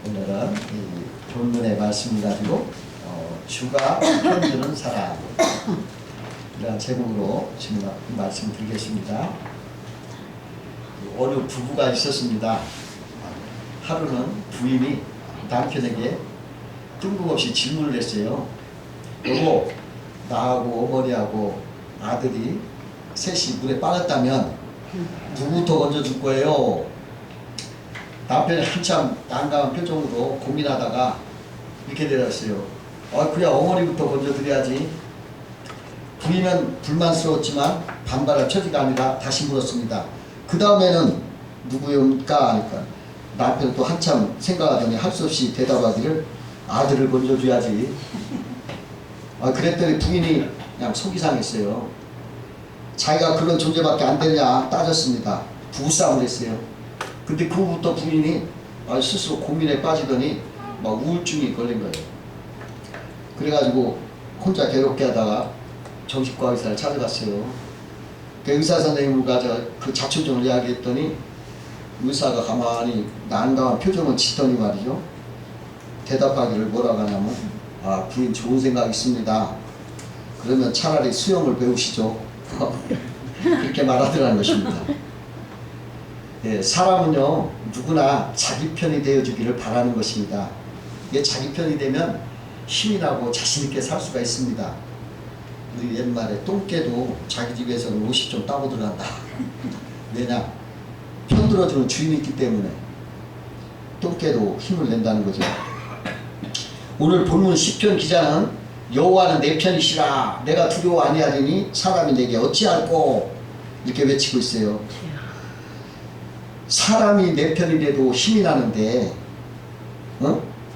오늘은 이 본문의 말씀을 가지고 주가 편드는 사람 이런 제목으로 지금 말씀 드리겠습니다. 어느 부부가 있었습니다. 하루는 부인이 남편에게 뜬금없이 질문을 했어요. 여보, 나하고 어머니하고 아들이 셋이 물에 빠졌다면 누구부터 건져줄 거예요? 남편이 한참 난감한 표정으로 고민하다가 이렇게 대답했어요. 그냥 어머니부터 건져드려야지. 부인은 불만스러웠지만 반발할 처지가 아니라 다시 물었습니다. 그 다음에는 누구입니까? 하니까 남편은 또 한참 생각하더니 할 수 없이 대답하기를 아들을 건져줘야지. 그랬더니 부인이 그냥 속이 상했어요. 자기가 그런 존재밖에 안 되냐 따졌습니다. 부부싸움을 했어요. 근데 그 후부터 부인이 스스로 고민에 빠지더니 막 우울증이 걸린 거예요. 그래가지고 혼자 괴롭게 하다가 정신과 의사를 찾아갔어요. 그 의사 선생님을 가서 그 자초점을 이야기했더니 의사가 가만히 난감한 표정을 짓더니 말이죠. 대답하기를 뭐라고 하냐면 부인 좋은 생각 있습니다. 그러면 차라리 수영을 배우시죠. 그렇게 말하더라는 것입니다. 예, 사람은요 누구나 자기 편이 되어주기를 바라는 것입니다. 이게 자기 편이 되면 힘이 나고 자신 있게 살 수가 있습니다. 우리 옛말에 똥개도 자기 집에서는 옷이 좀 따고 들어간다. 왜냐? 편들어주는 주인이 있기 때문에 똥개도 힘을 낸다는 거죠. 오늘 본문 시편 기자는 여호와는 내 편이시라 내가 두려워 아니하리니 사람이 내게 어찌할꼬 이렇게 외치고 있어요. 사람이 내 편인데도 힘이 나는데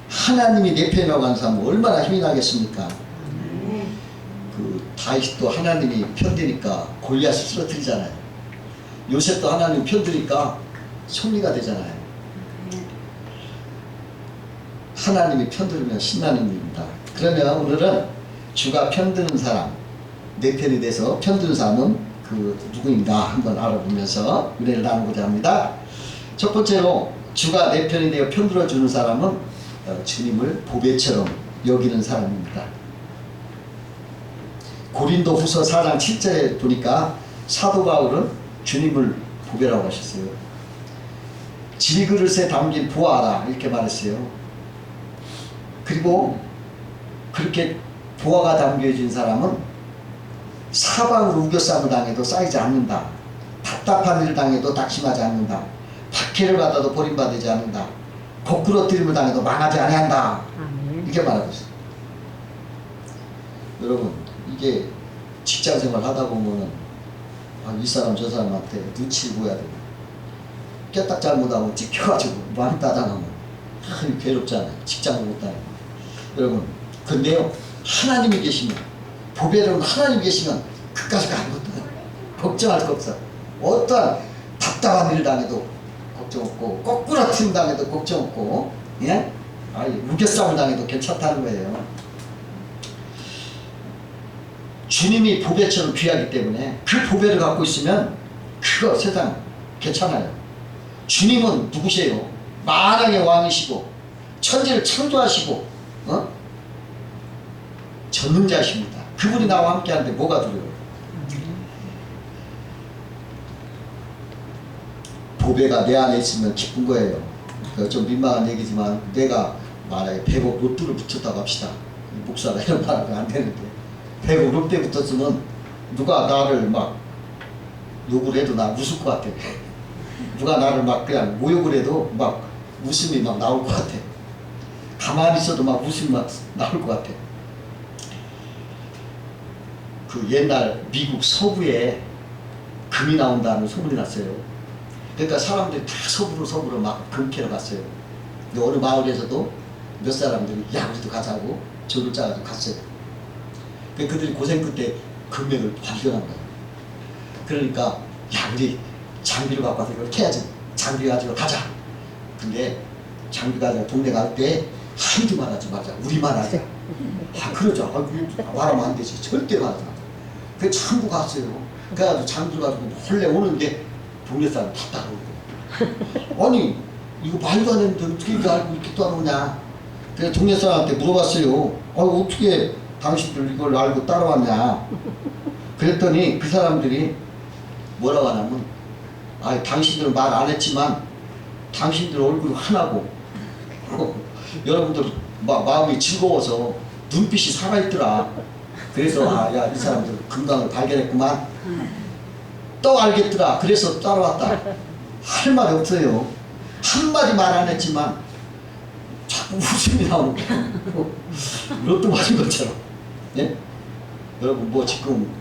하나님이 내 편이라고 하는 사람은 얼마나 힘이 나겠습니까? 그 다윗도 하나님이 편드니까 골리앗을 쓰러뜨리잖아요. 요셉도 하나님이 편드니까 승리가 되잖아요. 하나님이 편들면 신나는 일입니다. 그러면 오늘은 주가 편드는 사람, 내 편이 돼서 편드는 사람은 그 누구인가 한번 알아보면서 은혜를 나누고자 합니다. 첫 번째로 주가 내 편이 되어 편들어주는 사람은 주님을 보배처럼 여기는 사람입니다. 고린도 후서 4장 7절에 보니까 사도 바울은 주님을 보배라고 하셨어요. 질그릇에 담긴 보아라 이렇게 말했어요. 그리고 그렇게 보아가 담겨진 사람은 사방으로 우겨싸움을 당해도 쌓이지 않는다. 답답한 일을 당해도 낙심하지 않는다. 박해를 받아도 버림받지 않는다. 거꾸러뜨림을 당해도 망하지 아니한다. 이렇게 말하고 있어요. 여러분 이게 직장생활 하다 보면은 이 사람 저 사람한테 눈치를 보여야 돼요. 깨딱 잘못하고 찍혀가지고 많이 따당하면 괴롭잖아요. 직장을 못 다니고. 여러분 근데요 하나님이 계시면 보배로는 하나님이 계시면 그까지 아무것도 걱정할 거 없어. 어떠한 답답한 일을 당해도 걱정 없고 거꾸라트림 당해도 걱정 없고 예? 우겨싸움을 당해도 괜찮다는 거예요. 주님이 보배처럼 귀하기 때문에 그 보배를 갖고 있으면 그거 세상 괜찮아요. 주님은 누구세요? 만왕의 왕이시고 천지를 창조하시고 전능자십니다. 그분이 나와 함께 하는데 뭐가 두려워요? 보배가 내 안에 있으면 기쁜 거예요. 좀 민망한 얘기지만 내가 만약에 100억 로또를 붙였다고 합시다. 목사가 이런 말 하면 안 되는데 100억 로또에 붙었으면 누가 나를 막 욕을 해도 나 웃을 것 같아. 누가 나를 막 그냥 모욕을 해도 막 웃음이 막 나올 것 같아. 가만히 있어도 막 웃음이 막 나올 것 같아. 그 옛날 미국 서부에 금이 나온다는 소문이 났어요. 그러니까 사람들이 다 서부로 막 금 캐러 갔어요. 근데 어느 마을에서도 몇 사람들이 야 우리도 가자고 조를 짜가지고 갔어요. 그들이 고생 끝에 금액을 발견한 거예요. 그러니까 야 우리 장비를 갖고 와서 이걸 캐야지. 장비 가지고 가자. 근데 장비 가지고 동네 갈 때 하이도 말하지 말자. 우리만 하자. 그러죠. 말하면 안 되지. 절대 말하지 말자. 그 참고 갔어요. 그래가지고 장비를 가지고 홀래 오는데 동네 사람 다 따라오고. 아니 이거 말도 안 했는데 어떻게 이거 알고 이렇게 따라오냐. 그래서 동네 사람한테 물어봤어요. 어떻게 당신들 이걸 알고 따라왔냐. 그랬더니 그 사람들이 뭐라고 하냐면 당신들은 말 안 했지만 당신들 얼굴이 환하고 여러분들 마음이 즐거워서 눈빛이 살아있더라. 그래서 야, 이 사람들 건강을 발견했구만. 또 알겠더라. 그래서 따라왔다. 할 말이 없어요. 한마디 말 안 했지만 자꾸 웃음이 나오는 거야. 로또 맞은 것처럼. 예? 여러분 뭐 지금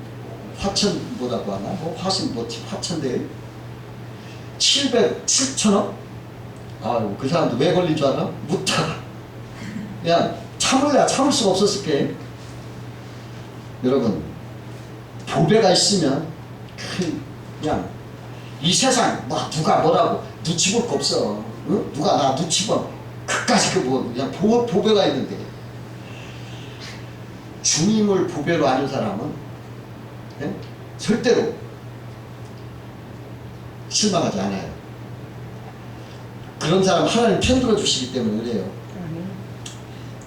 화천 뭐라고 하나? 화신 화천대요? 700억? 그 사람도 왜 걸린 줄 알아? 묻다가 그냥 참을 수가 없었을 게. 여러분 보배가 있으면 그냥 이 세상 누가 뭐라고 눈치 볼 거 없어. 응? 누가 나 눈치 봐. 그까지 그냥 보배가 있는데 주님을 보배로 아는 사람은 예? 절대로 실망하지 않아요. 그런 사람 하나님 편들어 주시기 때문에 그래요.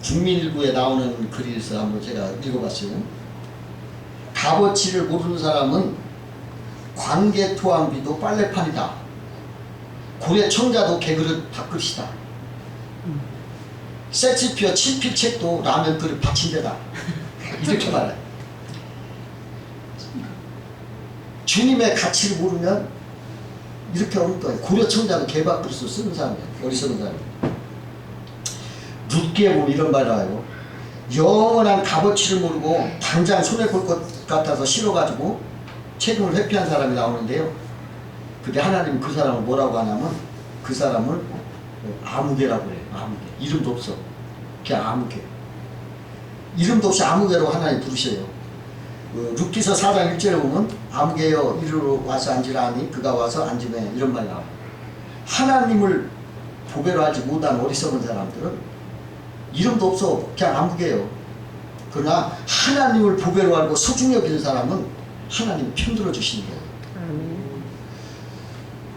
국민일보에 나오는 글에서 한번 제가 읽어봤어요. 값어치를 모르는 사람은 광개토왕비도 빨래판이다. 고래청자도 개그릇 밥그릇이다. 섹스피어 친필책도 라면 그릇 받침대다. 이렇게 말해요. 주님의 가치를 모르면 이렇게 오는 거예요. 고려청자도 개밥그릇을 쓰는 사람이에요. 어리석은 사람이에요. 룻기에 보면 이런 말을 해요. 영원한 값어치를 모르고 당장 손해볼 것 같아서 싫어가지고 책임을 회피한 사람이 나오는데요. 근데 하나님은 그 사람을 뭐라고 하냐면 그 사람을 아무개라고 그래요. 아무개. 이름도 없어. 그냥 아무개. 이름도 없이 아무개로 하나님 부르셔요. 룻기서 4장 1절에 보면 아무개여 이리로 와서 앉으라 하니 그가 와서 앉으매 이런 말이 나와요. 하나님을 보배로 알지 못한 어리석은 사람들은 이름도 없어. 그냥 아무개요. 그러나 하나님을 보배로 알고 소중히 여기는 사람은 하나님이 편들어 주시는 거예요.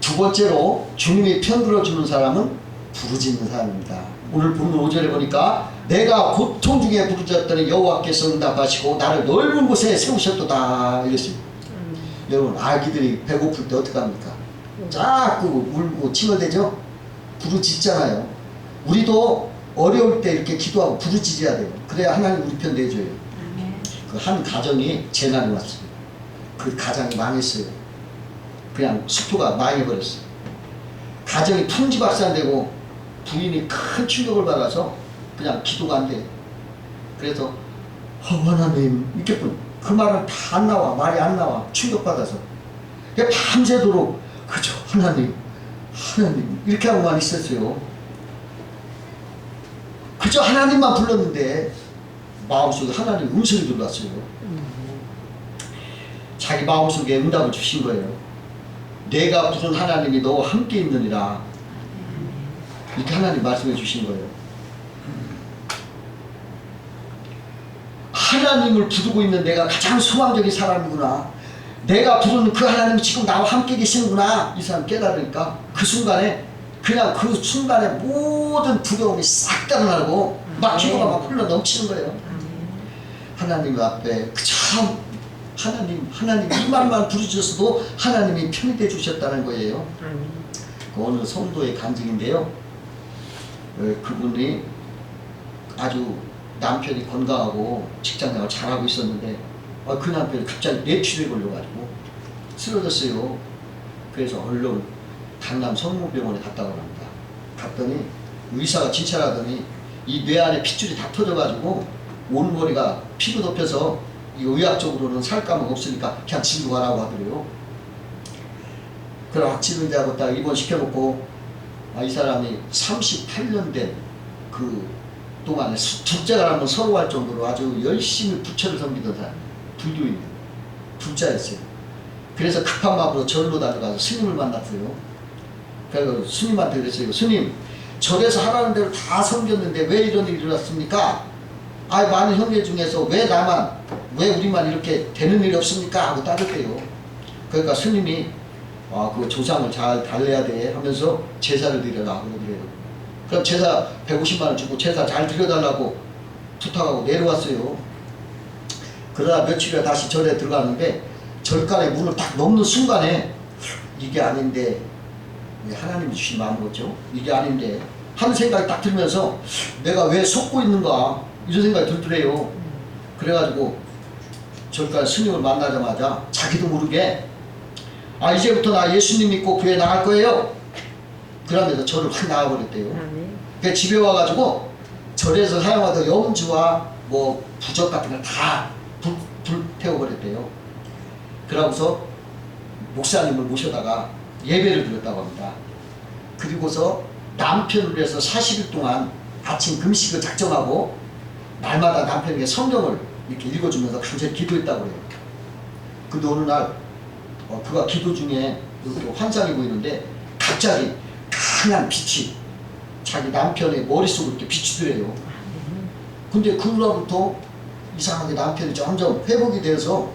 두 번째로 주님이 편들어 주는 사람은 부르짖는 사람입니다. 오늘 본문 5절에 보니까 내가 고통 중에 부르짖었더니 여호와께서 응답하시고 나를 넓은 곳에 세우셨도다 이랬습니다. 여러분 아기들이 배고플 때 어떡합니까? 자꾸 울고 칭얼대죠? 부르짖잖아요. 우리도 어려울 때 이렇게 기도하고 부르짖어야 돼요. 그래야 하나님 우리 편 내줘요. 그 한 가정이 재난이 왔어요. 그 가정이 망했어요. 그냥 수표가 망해버렸어요. 가정이 풍지박산되고 부인이 큰 충격을 받아서 그냥 기도가 안 돼요. 그래서 하나님 이렇게 그 말은 다 안 나와. 말이 안 나와. 충격받아서 밤새도록 그저 하나님 이렇게 하고만 있었어요. 그저 하나님만 불렀는데 마음속에 하나님 음성이 들어왔어요. 자기 마음속에 응답을 주신 거예요. 내가 부른 하나님이 너와 함께 있느니라. 이렇게 하나님 말씀해 주신 거예요. 하나님을 부르고 있는 내가 가장 소망적인 사람이구나. 내가 부르는 그 하나님이 지금 나와 함께 계시는구나. 이 사람 깨달으니까 그 순간에 그냥 그 순간에 모든 두려움이 싹 달아나고 막 기도가 막 흘러 넘치는 거예요. 하나님 앞에 참 하나님 이 말만 부르셨어도 하나님이 편히 돼 주셨다는 거예요. 그 어느 성도의 간증인데요. 그분이 아주 남편이 건강하고 직장생활 잘하고 있었는데 그 남편이 갑자기 뇌출혈에 걸려가지고 쓰러졌어요. 그래서 얼른 강남 성모병원에 갔다고 합니다. 갔더니 의사가 진찰하더니 이 뇌 안에 핏줄이 다 터져가지고 온머리가 피로 덮여서 이 의학적으로는 살 감은 없으니까 그냥 집으로 가라고 하더래요. 그래 확진자하고 딱 입원시켜놓고 이 사람이 38년 된 그 동안에 둘째가 한번 서로 할 정도로 아주 열심히 부처를 섬기던 사람, 불교인 불자였어요. 그래서 급한 마음으로 절로 다녀가서 스님을 만났어요. 그래서 스님한테 그랬어요. 스님, 절에서 하라는 대로 다 섬겼는데 왜 이런 일이 일어났습니까? 많은 형제 중에서 왜 우리만 이렇게 되는 일이 없습니까? 하고 따졌대요. 그러니까 스님이 그 조상을 잘 달래야 돼 하면서 제사를 드려라 그러더래요. 그럼 제사 150만 원 주고 제사 잘 드려달라고 부탁하고 내려왔어요. 그러다 며칠에 다시 절에 들어갔는데 절간에 문을 딱 넘는 순간에 이게 아닌데 왜 하나님이 주신 마음이었죠? 이게 아닌데 하는 생각이 딱 들면서 내가 왜 속고 있는가 이런 생각이 들더래요. 그래가지고 절간 스님을 만나자마자 자기도 모르게 이제부터 나 예수님 믿고 교회 나갈 거예요. 그러면서 절을 확 나가버렸대요. 그 집에 와가지고 절에서 사용하던 염주와 뭐 부적 같은 걸 다 불태워버렸대요. 그러고서 목사님을 모셔다가 예배를 드렸다고 합니다. 그리고서 남편을 위해서 40일 동안 아침 금식을 작정하고 날마다 남편에게 성경을 이렇게 읽어주면서 간절히 기도했다고 해요. 근데 어느 날 그가 기도 중에 이렇게 환상이 보이는데 갑자기 강한 빛이 자기 남편의 머릿속으로 이렇게 비추더래요. 근데 그 후로부터 이상하게 남편이 점점 회복이 돼서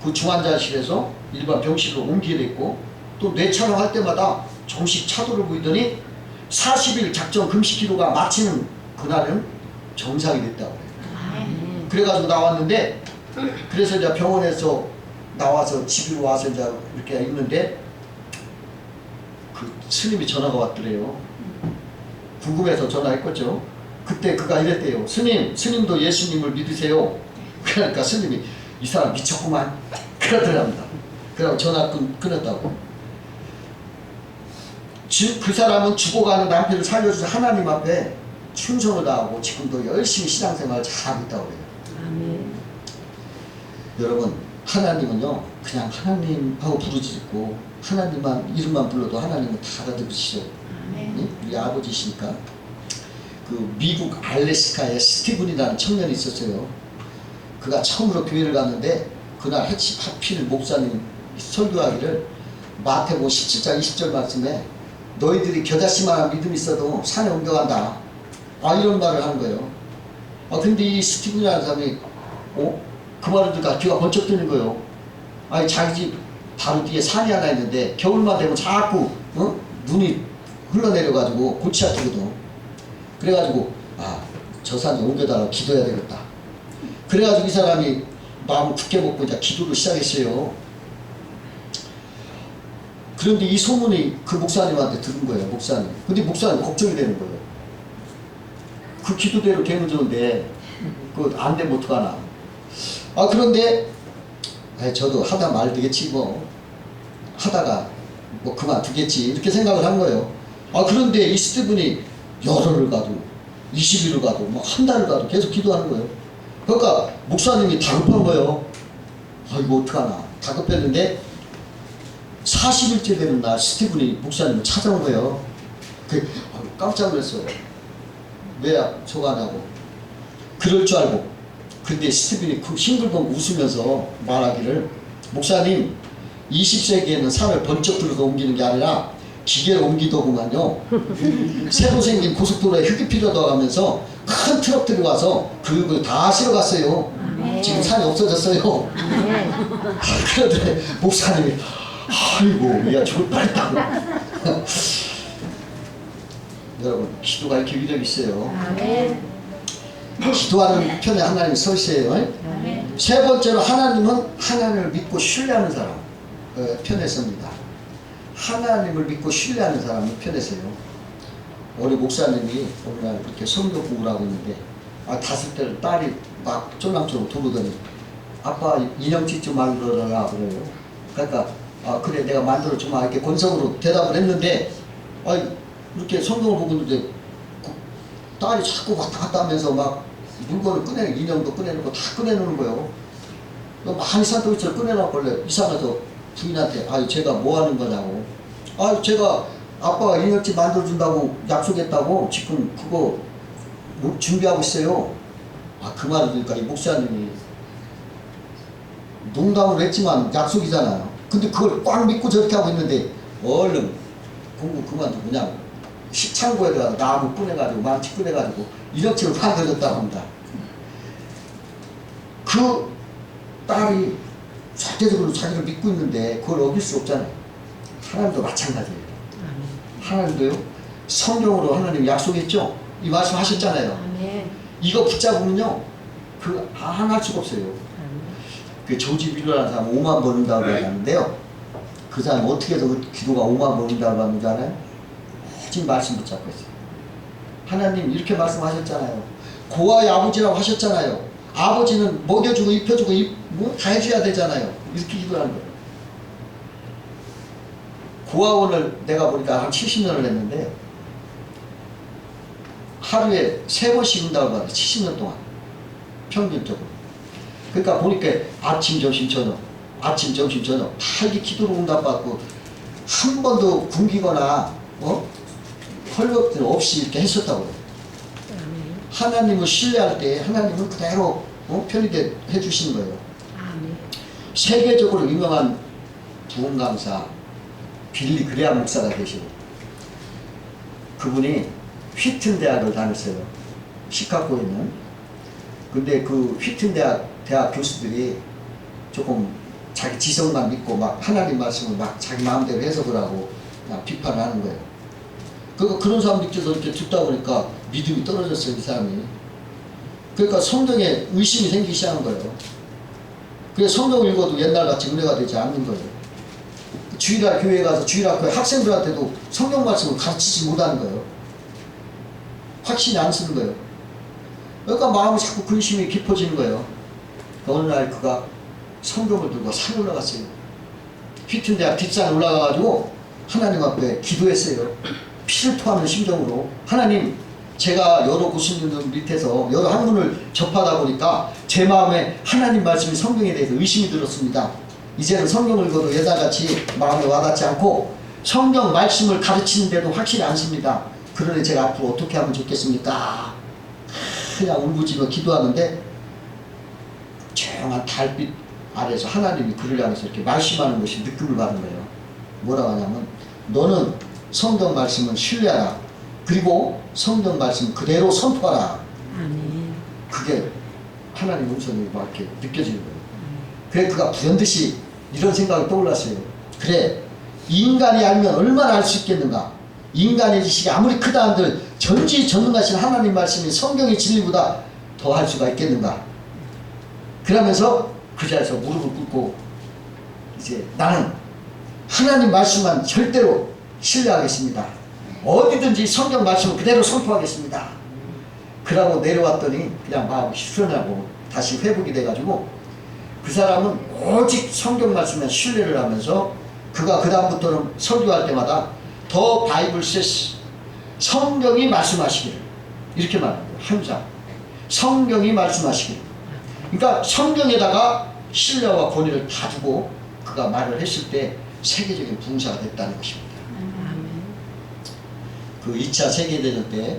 그 중환자실에서 일반 병실로 옮기게 됐고 또 뇌촬영할 때마다 정식 차도를 보이더니 40일 작정 금식 기도가 마치는 그날은 정상이 됐다고 해요. 그래가지고 나왔는데 그래서 이제 병원에서 나와서 집으로 와서 이제 이렇게 있는데 그 스님이 전화가 왔더래요. 궁금해서 전화했겠죠. 그때 그가 이랬대요. 스님도 예수님을 믿으세요. 그러니까 스님이 이 사람 미쳤구만 그러더랍니다. 그러고 전화 끊었다고. 그 사람은 죽어가는 남편을 살려주신 하나님 앞에 충성을 다하고 지금도 열심히 신앙생활을 잘하고 있다고 해요. 아멘. 여러분 하나님은요 그냥 하나님하고 부르짖고 하나님만 이름만 불러도 하나님은 다 알아들으시죠. 우리 아버지시니까. 그 미국 알래스카에 스티븐이라는 청년이 있었어요. 그가 처음으로 교회를 갔는데 그날 하필 목사님 설교하기를 마태복음 17장 20절 말씀에 너희들이 겨자씨만한 믿음이 있어도 산에 옮겨간다. 이런 말을 하는 거예요. 근데 이 스티븐이라는 사람이 그 말을 듣다가 귀가 번쩍 뜨는 거예요. 자기 집 바로 뒤에 산이 하나 있는데 겨울만 되면 자꾸 눈이 흘러내려가지고 골치 아프거든. 그래가지고 저 산에 옮겨다가 기도해야 되겠다. 그래가지고 이 사람이 마음을 굳게 먹고 이제 기도를 시작했어요. 그런데 이 소문이 그 목사님한테 들은 거예요. 목사님. 근데 목사님 걱정이 되는 거예요. 그 기도대로 되면 좋은데 그 안 되면 어떡하나. 그런데 저도 하다 말되겠지 뭐 하다가 뭐 그만두겠지 이렇게 생각을 한 거예요. 그런데 이 스티븐이 열흘을 가도 20일을 가도 뭐 한 달을 가도 계속 기도하는 거예요. 그러니까 목사님이 다급한 거예요. 이거 어떡하나. 다급했는데 40일째 되는 날 스티븐이 목사님을 찾아온 거예요. 깜짝 놀랐어요. 왜 속아나고 그럴 줄 알고. 근데 스티븐이 그 싱글벙 웃으면서 말하기를 목사님 20세기에는 산을 번쩍 들어서 옮기는 게 아니라 기계로 옮기더구만요. 새로 생긴 고속도로에 흙이 필요하다고 하면서 큰 트럭들이 와서 그걸 다 실어갔어요. 지금 산이 없어졌어요. 그러더니 목사님이 아이고 야 저걸 빨리다고. 여러분 기도가 이렇게 위력이 있어요. 기도하는 편에 하나님이 서있어요. 세 번째로 하나님은 하나님을 믿고 신뢰하는 사람 편에 섭니다. 하나님을 믿고 신뢰하는 사람은 편에 서요. 우리 목사님이 어느 날 그렇게 성경 공부를 하고 있는데 5살 딸이 막 쫄랑쫄랑 들어오더니 아빠 인형짓 좀 만들어라 그래요. 그러니까 그래 내가 만들어주마 이렇게 건성으로 대답을 했는데 이렇게 성경을 보고 있는데 딸이 자꾸 왔다 갔다 하면서 막 물건을 인형도 꺼내놓고 다 꺼내놓는 거예요. 많이 산더미처럼 꺼내놓고 원래 이상해서 부인한테 제가 뭐 하는 거냐고. 제가 아빠가 인형집 만들어준다고 약속했다고 지금 그거 준비하고 있어요. 그 말을 들으니까 이 목사님이 농담을 했지만 약속이잖아요. 근데 그걸 꽉 믿고 저렇게 하고 있는데 얼른 공부 그만두고 그냥 창고에다가 나무 꺼내가지고 망치 꺼내가지고 인형집을 만들어줬다고 합니다. 그 딸이 절대적으로 자기를 믿고 있는데 그걸 어길 수 없잖아요. 하나님도 마찬가지예요. 하나님도요. 성경으로 하나님 약속했죠. 이 말씀 하셨잖아요. 이거 붙잡으면요. 그 안 할 수가 없어요. 그 조지 빌러라는 사람 5만 버는다고 하는데요. 그 사람 어떻게 해서 그 기도가 5만 버는다고 하는 줄 알아요? 오직 말씀 붙잡고 있어요. 하나님 이렇게 말씀하셨잖아요. 고아의 아버지라고 하셨잖아요. 아버지는 먹여주고 입혀주고 뭐 다 해줘야 되잖아요. 이렇게 기도하는 거예요. 고아원을 내가 보니까 한 70년을 했는데 하루에 3번씩 온다고 하더라고요. 70년 동안 평균적으로. 그러니까 보니까 아침 점심 저녁 아침 점심 저녁 다 이렇게 기도로 응답받고 한 번도 굶기거나 헐벗들 없이 이렇게 했었다고 해요. 하나님을 신뢰할 때 하나님은 그대로 편히게 해주시는 거예요. 세계적으로 유명한 부흥 강사 빌리 그레암 목사가 계시고 그분이 휘튼 대학을 다녔어요. 시카고에 있는. 근데 그 휘튼 대학 교수들이 조금 자기 지성만 믿고 막 하나님 말씀을 막 자기 마음대로 해석을 하고 그냥 비판을 하는 거예요. 그런 사람들께서 이렇게 듣다 보니까 믿음이 떨어졌어요, 이 사람이. 그러니까 성경에 의심이 생기기 시작한 거예요. 그래서 성경을 읽어도 옛날같이 은혜가 되지 않는 거예요. 주일날 교회에 가서 주일학교 학생들한테도 성경 말씀을 가르치지 못하는 거예요. 확신이 안 쓰는 거예요. 그러니까 마음이 자꾸 근심이 깊어지는 거예요. 어느 날 그가 성경을 들고 산에 올라갔어요. 휘튼 대학 뒷산에 올라가가지고 하나님 앞에 기도했어요. 피를 토하는 심정으로. 하나님, 제가 여러 교수님들 밑에서 여러 학문을 접하다 보니까 제 마음에 하나님 말씀이 성경에 대해서 의심이 들었습니다. 이제는 성경을 읽어도 예다같이 마음에 와닿지 않고 성경 말씀을 가르치는데도 확실히 않습니다. 그러니 제가 앞으로 어떻게 하면 좋겠습니까? 그냥 울부짖어 기도하는데 조용한 달빛 아래서 하나님이 그를 향해서 이렇게 말씀하는 것이 느낌을 받는 거예요. 뭐라고 하냐면 너는 성경 말씀을 신뢰하라. 그리고 성경 말씀 그대로 선포하라. 아멘. 그게 하나님 음성이 막 이렇게 느껴지는 거예요. 그래 그가 불현듯이 이런 생각이 떠올랐어요. 그래 인간이 알면 얼마나 알 수 있겠는가. 인간의 지식이 아무리 크다 한들 전지전능하신 하나님 말씀이 성경의 진리보다 더 할 수가 있겠는가. 그러면서 그 자리에서 무릎을 꿇고 이제 나는 하나님 말씀만 절대로 신뢰하겠습니다. 어디든지 성경 말씀을 그대로 선포하겠습니다. 그러고 내려왔더니 그냥 마음이 후련하고 다시 회복이 돼가지고 그 사람은 오직 성경 말씀에 신뢰를 하면서 그가 그 다음부터는 설교할 때마다 더 바이블 세스 성경이 말씀하시기를 이렇게 말합니다. 항상 성경이 말씀하시기를. 그러니까 성경에다가 신뢰와 권위를 다 두고 그가 말을 했을 때 세계적인 부흥사가 됐다는 것입니다. 그 2차 세계대전 때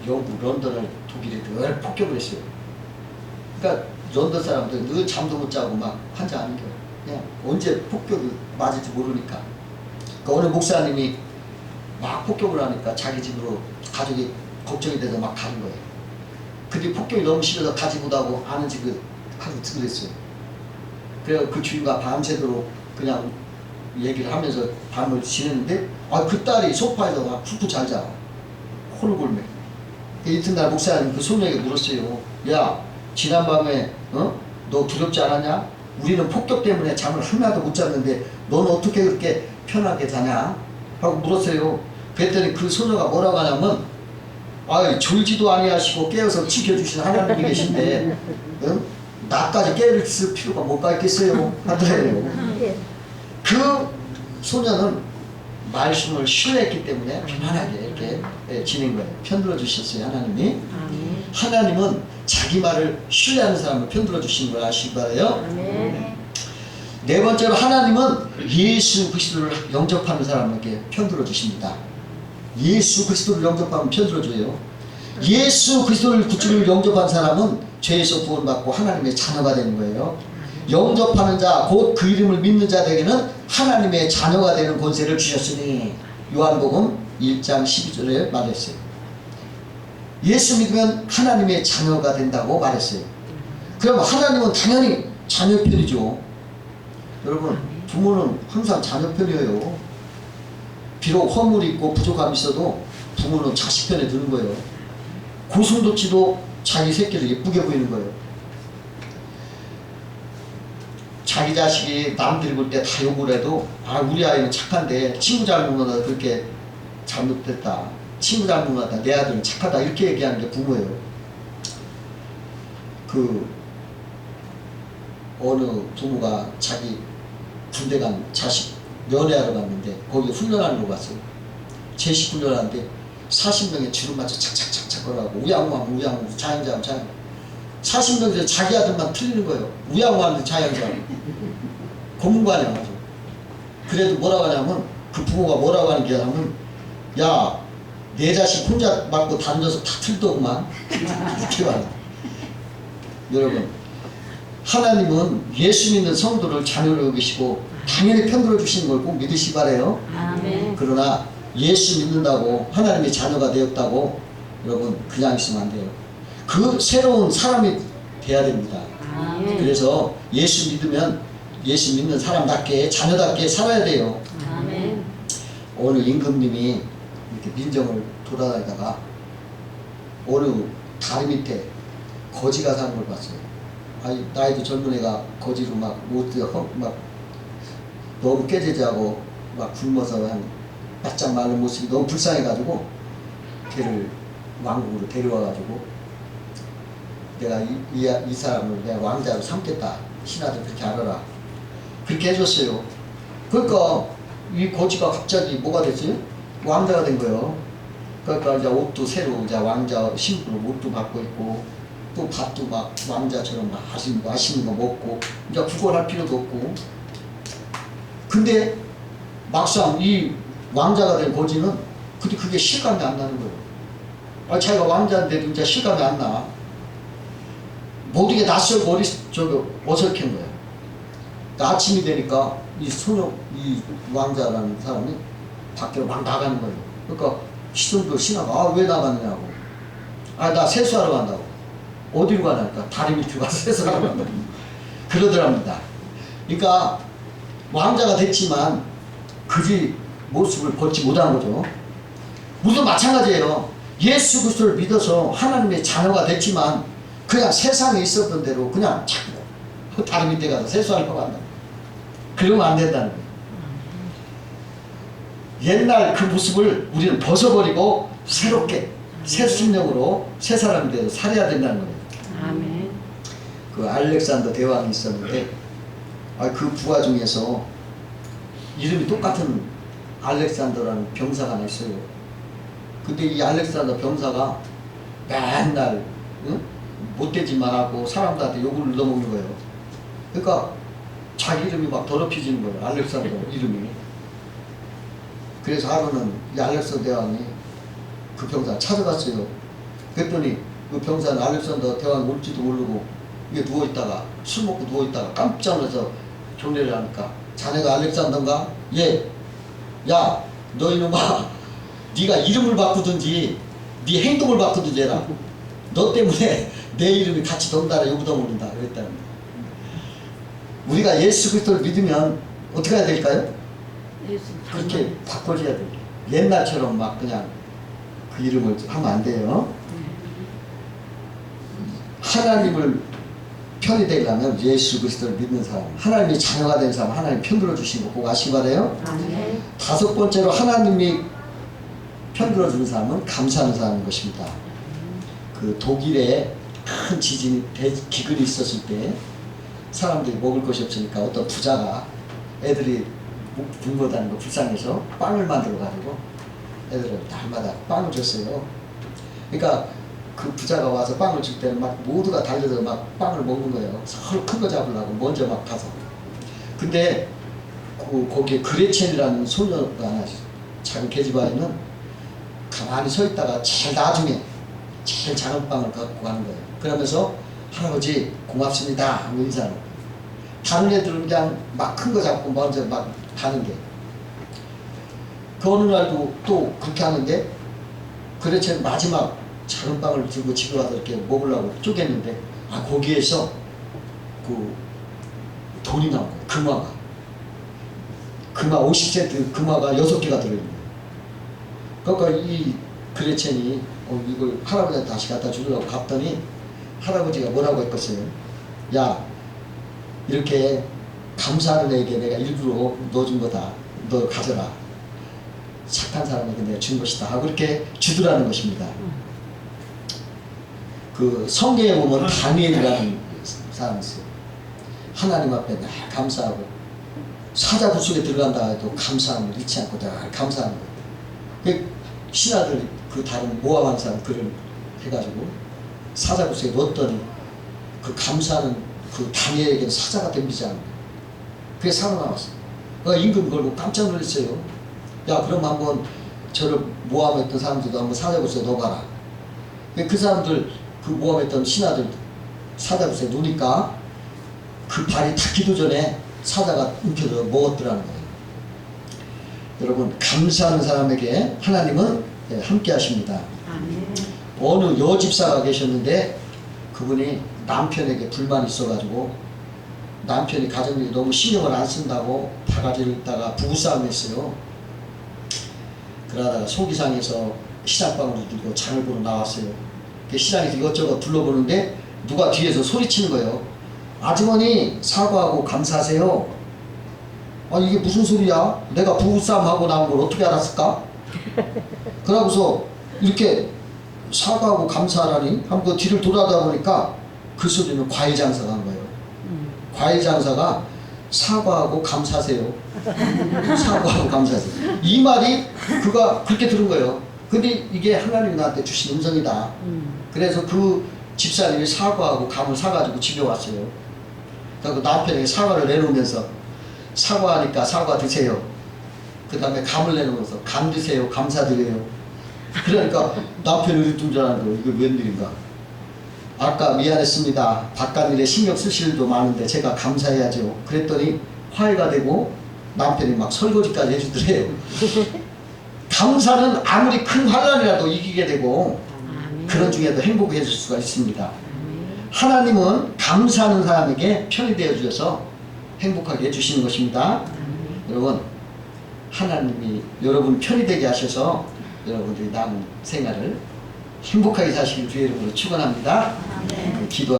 영국 런던을 독일이 늘 폭격을 했어요. 그러니까 런던 사람들 늘 잠도 못 자고 막 환장하는 거예요. 그냥 언제 폭격이 맞을지 모르니까. 그러니까 어느 목사님이 막 폭격을 하니까 자기 집으로 가족이 걱정이 돼서 막 가는 거예요. 근데 폭격이 너무 싫어서 가지 못하고 아는 집을 하루 들렸어요. 그래서 그 주인과 밤새도록 그냥 얘기를 하면서 밤을 지냈는데 그 딸이 소파에서 막 푹푹 잘 자. 홀골매. 이튿날 목사님 그 소녀에게 물었어요. 야 지난밤에 너 두렵지 않았냐? 우리는 폭격 때문에 잠을 하나도 못 잤는데 너는 어떻게 그렇게 편하게 자냐? 하고 물었어요. 그랬더니 그 소녀가 뭐라고 하냐면 졸지도 아니하시고 깨어서 지켜주신 하나님이 계신데 나까지 깨를 쓸 필요가 뭐가 있겠어요? 하더래요. 그 소녀는 말씀을 신뢰했기 때문에 편안하게 이렇게 지낸 거예요. 편들어 주셨어요, 하나님이. 하나님은 자기 말을 신뢰하는 사람을 편들어 주신 걸 아시기 바라요. 네 번째로 하나님은 예수 그리스도를 영접하는 사람에게 편들어 주십니다. 예수 그리스도를 영접하면 편들어 줘요. 예수 그리스도를 구주를 영접한 사람은 죄에서 구원받고 하나님의 자녀가 되는 거예요. 영접하는 자, 곧 그 이름을 믿는 자에게는 하나님의 자녀가 되는 권세를 주셨으니 요한복음 1장 12절에 말했어요. 예수 믿으면 하나님의 자녀가 된다고 말했어요. 그럼 하나님은 당연히 자녀 편이죠. 여러분 부모는 항상 자녀 편이에요. 비록 허물이 있고 부족함이 있어도 부모는 자식 편에 드는 거예요. 고슴도치도 자기 새끼를 예쁘게 보이는 거예요. 자기 자식이 남들이 볼 때 다 욕을 해도 아 우리 아이는 착한데 친구 잘못하다 그렇게 잘못됐다. 친구 잘못하다 내 아들은 착하다 이렇게 얘기하는 게 부모예요. 그 어느 부모가 자기 군대 간 자식 연애하러 갔는데 거기 훈련하는 거 봤어요. 제식 훈련하는데 40명의 줄을 맞춰 착착착착 걸어가고 우양우양 우양우 자양자양 자양 40명 중에 자기 아들만 틀리는 거예요. 우양우하는데 자양자양 고문관이야 아주. 그래도 뭐라고 하냐면 그 부모가 뭐라고 하는 게 하면 야 내 자식 혼자 맞고 다른 녀석 다 틀더구만 이렇게 말해요. 여러분 하나님은 예수 믿는 성도를 자녀로 여기시고 당연히 편들어 주시는 걸 꼭 믿으시 바래요. 아멘. 그러나 예수 믿는다고 하나님의 자녀가 되었다고 여러분 그냥 있으면 안 돼요. 그 새로운 사람이 돼야 됩니다. 아멘. 그래서 예수 믿으면 예수 믿는 사람답게 자녀답게 살아야 돼요. 아멘. 어느 임금님이 이렇게 민정을 돌아다니다가 어느 다리 밑에 거지가 사는 걸 봤어요. 아니 나이도 젊은 애가 거지로 막 너무 깨재지하고 막 굶어서 한 바짝 마른 모습이 너무 불쌍해가지고 걔를 왕국으로 데려와가지고 내가 이 사람을 내가 왕자로 삼겠다. 신하들 그렇게 알아라. 그렇게 해줬어요. 그러니까 이 거지가 갑자기 뭐가 됐어요? 왕자가 된 거예요. 그러니까 이제 옷도 새로 이제 왕자 신부로 옷도 받고 있고 또 밥도 막 왕자처럼 맛있는 거 먹고 이제 구걸할 필요도 없고. 근데 막상 이 왕자가 된 거지는 근데 그게 실감이 안 나는 거예요. 아, 자기가 왕자인데도 이제 실감이 안 나. 모든 게 낯설고 어설픈 거예요. 아침이 되니까 이 왕자라는 사람이 밖으로 막 나가는 거예요. 그러니까 시선도 신하가 아, 왜 나갔냐고. 아, 나 세수하러 간다고. 어디로 가냐니까 다리 밑으로 가서 세수하러 간다고. 그러더랍니다. 그러니까 왕자가 됐지만 그지 모습을 벗지 못한 거죠. 우리도 마찬가지예요. 예수 그리스도를 믿어서 하나님의 자녀가 됐지만 그냥 세상에 있었던 대로 그냥 자꾸 다리 밑에 가서 세수하려고 한다. 그러면 안 된다는 거예요. 옛날 그 모습을 우리는 벗어버리고 새롭게 새 심령으로 새 사람이 되어 살아야 된다는 거예요. 아멘. 그 알렉산더 대왕이 있었는데 그 부하 중에서 이름이 똑같은 알렉산더라는 병사가 하나 있어요. 근데 이 알렉산더 병사가 맨날 못되지만 하고 사람들한테 욕을 얻어먹는 거예요. 그러니까 자기 이름이 막 더럽혀지는 거예요. 알렉산더 이름이. 그래서 하루는 이 알렉산더 대왕이 그 병사 찾아갔어요. 그랬더니 그 병사는 알렉산더 대왕이 올지도 모르고 이게 누워있다가 술 먹고 누워있다가 깜짝 놀라서 경례를 하니까 자네가 알렉산더인가? 예. 야 너 이놈아 네가 이름을 바꾸든지 네 행동을 바꾸든지 해라. 너 때문에 내 이름이 같이 덩달아 욕얻어먹는다 그랬답니다. 우리가 예수 그리스도를 믿으면 어떻게 해야 될까요? 그렇게 바꿔줘야 돼요. 옛날처럼 막 그냥 그 이름을 하면 안 돼요. 하나님을 편이 되려면 예수 그리스도를 믿는 사람, 하나님이 자녀가 된 사람, 하나님 편들어 주신 거 꼭 아시기 바라요. 아멘. 다섯 번째로 하나님이 편들어 주는 사람은 감사하는 사람인 것입니다. 그 독일에 큰 지진이 기근이 있었을 때 사람들이 먹을 것이 없으니까 어떤 부자가 애들이 굶어 다니는 거 불쌍해서 빵을 만들어 가지고 애들을 날마다 빵을 줬어요. 그러니까 그 부자가 와서 빵을 줄 때는 막 모두가 달려서 막 빵을 먹는 거예요. 서로 큰 거 잡으려고 먼저 막 가서. 근데 거기에 그레첸이라는 소녀가 하나 작은 계집아이는 가만히 서 있다가 제일 나중에 제일 작은 빵을 갖고 가는 거예요. 그러면서 할아버지 고맙습니다 하고 인사를. 다른 애들은 그냥 막 큰 거 잡고 먼저 막 가는 게. 그 어느 날도 또 그렇게 하는데 그레첸 마지막 작은 빵을 들고 집에 와서 이렇게 먹으려고 쪼갰는데 거기에서 그 돈이 나온 거예요. 금화가. 금화 50세트 금화가 6개가 들어있는 거예요. 그러니까 이 그레첸이 이걸 할아버지한테 다시 갖다 주려고 갔더니 할아버지가 뭐라고 했겠어요? 야, 이렇게 감사하는 애에게 내가 일부러 넣어준 거다. 너 가져라. 착한 사람에게 내가 준 것이다 하고 그렇게 주더라는 것입니다. 그 성경에 보면 다니엘이라는 사람이 있어요. 하나님 앞에 늘 감사하고 사자 굴속에 들어간다 해도 감사함을 잃지 않고 늘 감사하는 거예요. 그 신하들 그 다른 모압 왕상 글을 해가지고 사자 굴속에 넣었더니 그 감사하는 그 다니엘에게는 사자가 덤비지 않는 거예요. 그게 살아남았어요. 그러니까 임금 걸고 깜짝 놀랐어요. 야, 그럼 한번 저를 모함했던 사람들도 한번 사자 굴속에 넣어봐라. 그 사람들 그 모함했던 신하들 사자 굴속에 놓으니까 그 발이 닿기도 전에 사자가 움켜들어 먹었더라는 거예요. 여러분, 감사하는 사람에게 하나님은 함께 하십니다. 아멘. 어느 여집사가 계셨는데 그분이 남편에게 불만이 있어가지고 남편이 가정일에 너무 신경을 안 쓴다고 바가지를 입다가 부부싸움을 했어요. 그러다가 소기상에서 시장방으로 들고 장을 보러 나왔어요. 그 시장에서 이것저것 둘러보는데 누가 뒤에서 소리치는 거예요. 아주머니, 사과하고 감사하세요. 아니 이게 무슨 소리야? 내가 부부싸움하고 나온 걸 어떻게 알았을까? 그러고서 이렇게 사과하고 감사하라니 하고 그 뒤를 돌아다 보니까 그 소리는 과일 장사가 한 거예요. 과일 장사가 사과하고 감사하세요. 사과하고 감사하세요. 이 말이 그가 그렇게 들은 거예요. 근데 이게 하나님이 나한테 주신 음성이다. 그래서 그 집사님이 사과하고 감을 사가지고 집에 왔어요. 그리고 남편에게 사과를 내놓으면서 사과하니까 사과 드세요. 그 다음에 감을 내놓으면서 감 드세요. 감사드려요. 그러니까 남편이 으리뚱 줄 알고 이거 웬일인가. 아까 미안했습니다. 바깥일에 신경 쓰실 일도 많은데 제가 감사해야죠. 그랬더니 화해가 되고 남편이 막 설거지까지 해주더래요. 감사는 아무리 큰 환난이라도 이기게 되고 아멘. 그런 중에도 행복해질 수가 있습니다. 하나님은 감사하는 사람에게 편이 되어 주셔서 행복하게 해주시는 것입니다. 여러분, 하나님이 여러분 편이 되게 하셔서 여러분들이 남은 생활을 행복하게 사시길 주의 이름으로 축원합니다. 기도.